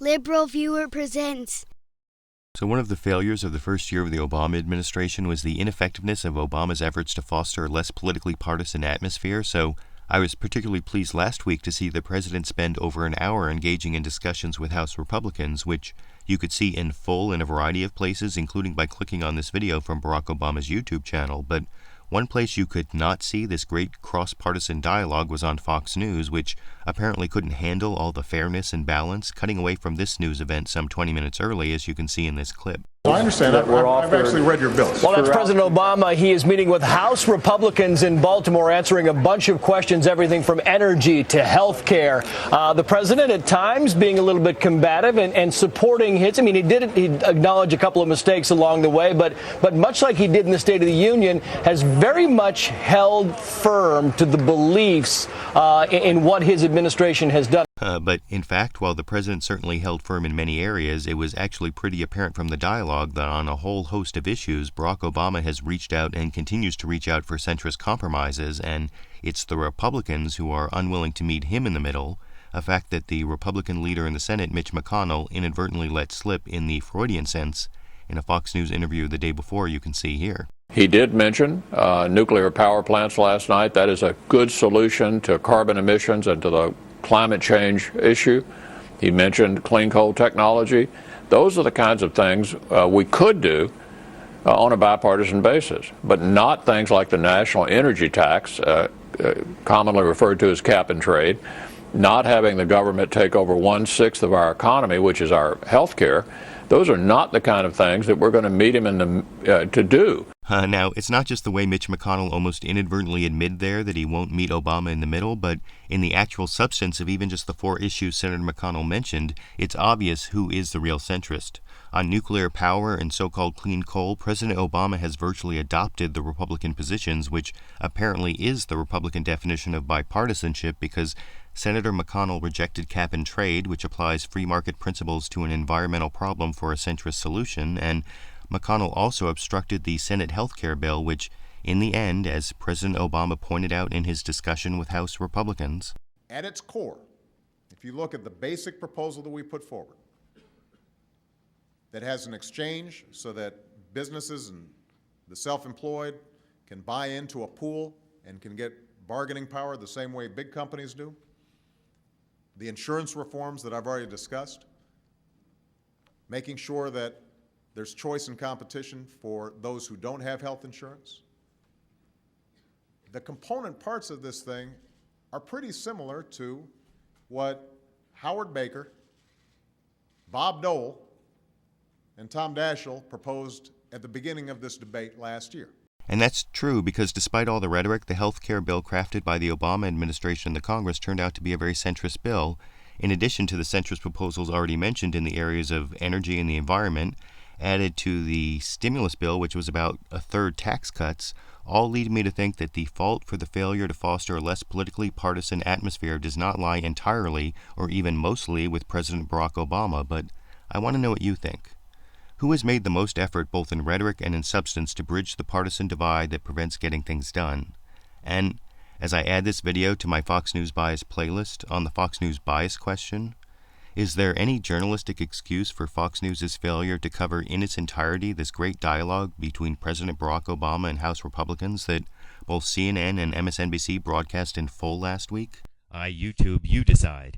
LiberalViewer presents. So one of the failures of the first year of the Obama administration was the ineffectiveness of Obama's efforts to foster a less politically partisan atmosphere. So I was particularly pleased last week to see the president spend over an hour engaging in discussions with House Republicans, which you could see in full in a variety of places, including by clicking on this video from Barack Obama's YouTube channel. But one place you could not see this great cross-partisan dialogue was on Fox News, which apparently couldn't handle all the fairness and balance, cutting away from this news event some 20 minutes early, as you can see in this clip. I understand that. I've actually read your bills. Well, that's President Obama. He is meeting with House Republicans in Baltimore, answering a bunch of questions, everything from energy to health care. The president at times being a little bit combative and supporting his. I mean, he acknowledged a couple of mistakes along the way, but much like he did in the State of the Union, has very much held firm to the beliefs in what his administration has done. But in fact, while the president certainly held firm in many areas, it was actually pretty apparent from the dialogue that on a whole host of issues, Barack Obama has reached out and continues to reach out for centrist compromises, and it's the Republicans who are unwilling to meet him in the middle, a fact that the Republican leader in the Senate, Mitch McConnell, inadvertently let slip in the Freudian sense in a Fox News interview the day before, you can see here. He did mention nuclear power plants last night. That is a good solution to carbon emissions and to the climate change issue. He mentioned clean coal technology. Those are the kinds of things we could do on a bipartisan basis, but not things like the national energy tax, commonly referred to as cap and trade, not having the government take over 1/6 of our economy, which is our health care. Those are not the kind of things that we're going to meet him in to do. Now, it's not just the way Mitch McConnell almost inadvertently admitted there that he won't meet Obama in the middle, but in the actual substance of even just the four issues Senator McConnell mentioned, it's obvious who is the real centrist. On nuclear power and so-called clean coal, President Obama has virtually adopted the Republican positions, which apparently is the Republican definition of bipartisanship, because Senator McConnell rejected cap and trade, which applies free market principles to an environmental problem for a centrist solution, and McConnell also obstructed the Senate health care bill, which, in the end, as President Obama pointed out in his discussion with House Republicans, at its core, if you look at the basic proposal that we put forward, that has an exchange so that businesses and the self-employed can buy into a pool and can get bargaining power the same way big companies do, the insurance reforms that I've already discussed, making sure that there's choice and competition for those who don't have health insurance. The component parts of this thing are pretty similar to what Howard Baker, Bob Dole, and Tom Daschle proposed at the beginning of this debate last year. And that's true because despite all the rhetoric, the health care bill crafted by the Obama administration and the Congress turned out to be a very centrist bill. In addition to the centrist proposals already mentioned in the areas of energy and the environment, added to the stimulus bill, which was about a third tax cuts, all lead me to think that the fault for the failure to foster a less politically partisan atmosphere does not lie entirely or even mostly with President Barack Obama. But I want to know what you think. Who has made the most effort both in rhetoric and in substance to bridge the partisan divide that prevents getting things done? And as I add this video to my Fox News Bias playlist on the Fox News Bias question, is there any journalistic excuse for Fox News' failure to cover in its entirety this great dialogue between President Barack Obama and House Republicans that both CNN and MSNBC broadcast in full last week? YouTube, you decide.